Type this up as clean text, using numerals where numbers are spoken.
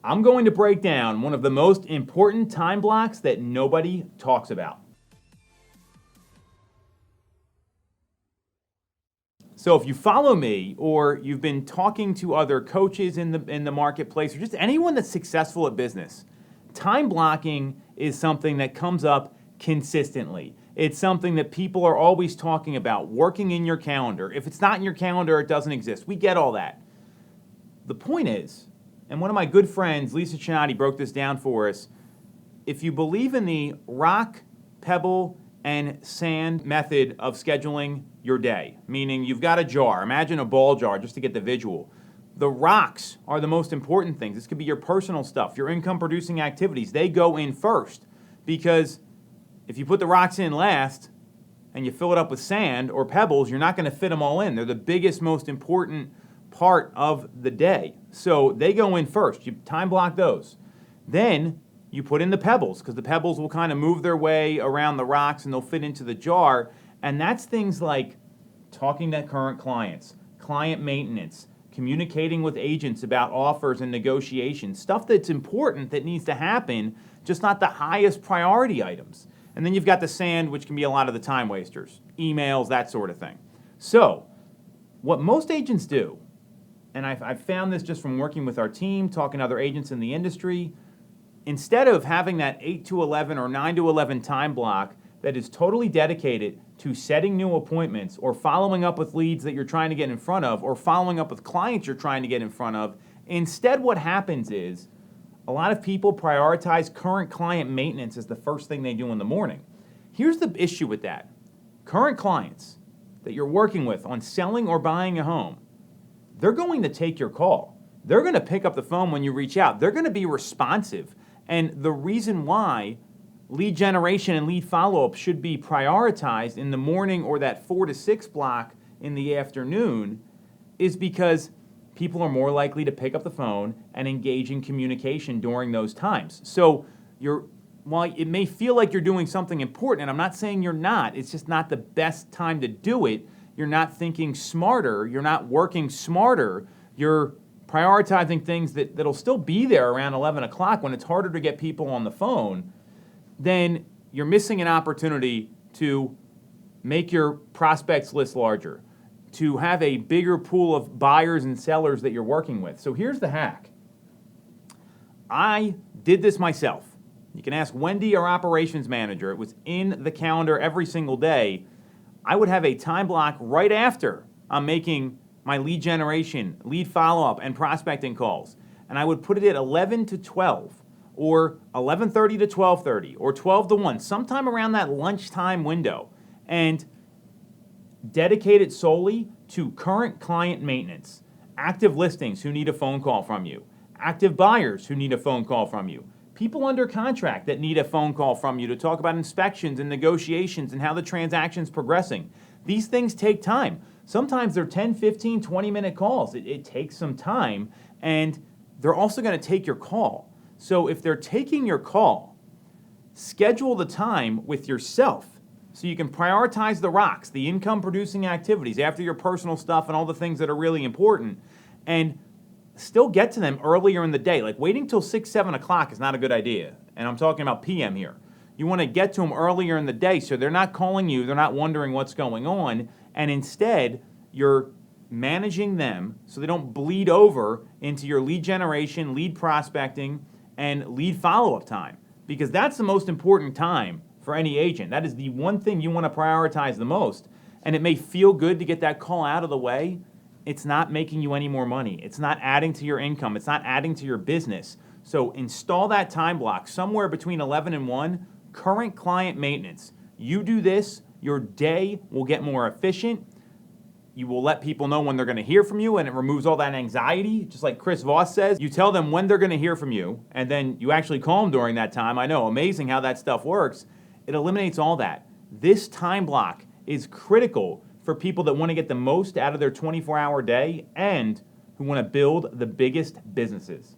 I'm going to break down one of the most important time blocks that nobody talks about. So if you follow me or you've been talking to other coaches in the marketplace or just anyone that's successful at business, time blocking is something that comes up consistently. It's something that people are always talking about, working in your calendar. If it's not in your calendar, it doesn't exist. We get all that. The point is, and one of my good friends, Lisa Chinati, broke this down for us, if you believe in the rock, pebble, and sand method of scheduling your day, meaning you've got a jar, imagine a ball jar just to get the visual. The rocks are the most important things. This could be your personal stuff, your income producing activities. They go in first because if you put the rocks in last and you fill it up with sand or pebbles, you're not going to fit them all in. They're the biggest, most important part of the day. So they go in first. You time block those. Then you put in the pebbles because the pebbles will kind of move their way around the rocks and they'll fit into the jar. And that's things like talking to current clients, client maintenance, communicating with agents about offers and negotiations, stuff that's important that needs to happen, just not the highest priority items. And then you've got the sand, which can be a lot of the time wasters, emails, that sort of thing. So what most agents do, and I've found this just from working with our team, talking to other agents in the industry, instead of having that 8 to 11 or 9 to 11 time block that is totally dedicated to setting new appointments or following up with leads that you're trying to get in front of or following up with clients you're trying to get in front of, instead what happens is a lot of people prioritize current client maintenance as the first thing they do in the morning. Here's the issue with that. Current clients that you're working with on selling or buying a home, they're going to take your call. They're going to pick up the phone when you reach out. They're going to be responsive. And the reason why lead generation and lead follow-up should be prioritized in the morning or that 4 to 6 block in the afternoon is because people are more likely to pick up the phone and engage in communication during those times. So while it may feel like you're doing something important, and I'm not saying you're not, it's just not the best time to do it. You're not thinking smarter, you're not working smarter, you're prioritizing things that'll still be there around 11 o'clock when it's harder to get people on the phone, then you're missing an opportunity to make your prospects list larger, to have a bigger pool of buyers and sellers that you're working with. So here's the hack. I did this myself. You can ask Wendy, our operations manager. It was in the calendar every single day. I would have a time block right after I'm making my lead generation, lead follow-up, and prospecting calls. And I would put it at 11 to 12, or 11:30 to 12:30, or 12 to 1, sometime around that lunchtime window, and dedicate it solely to current client maintenance, active listings who need a phone call from you, active buyers who need a phone call from you, people under contract that need a phone call from you to talk about inspections and negotiations and how the transaction's progressing. These things take time. Sometimes they're 10, 15, 20-minute calls. It takes some time, and they're also going to take your call. So if they're taking your call, schedule the time with yourself so you can prioritize the rocks, the income-producing activities after your personal stuff and all the things that are really important, and still get to them earlier in the day. Like waiting till 6, 7 o'clock is not a good idea, and I'm talking about PM here. You want to get to them earlier in the day so they're not calling you, they're not wondering what's going on, and instead you're managing them so they don't bleed over into your lead generation, lead prospecting, and lead follow-up time, because that's the most important time for any agent. That is the one thing you want to prioritize the most, and it may feel good to get that call out of the way. It's not making you any more money. It's not adding to your income. It's not adding to your business. So install that time block somewhere between 11 and 1, current client maintenance. You do this, your day will get more efficient. You will let people know when they're going to hear from you, and it removes all that anxiety. Just like Chris Voss says, you tell them when they're going to hear from you, and then you actually call them during that time. I know, amazing how that stuff works. It eliminates all that. This time block is critical for people that want to get the most out of their 24-hour day and who want to build the biggest businesses.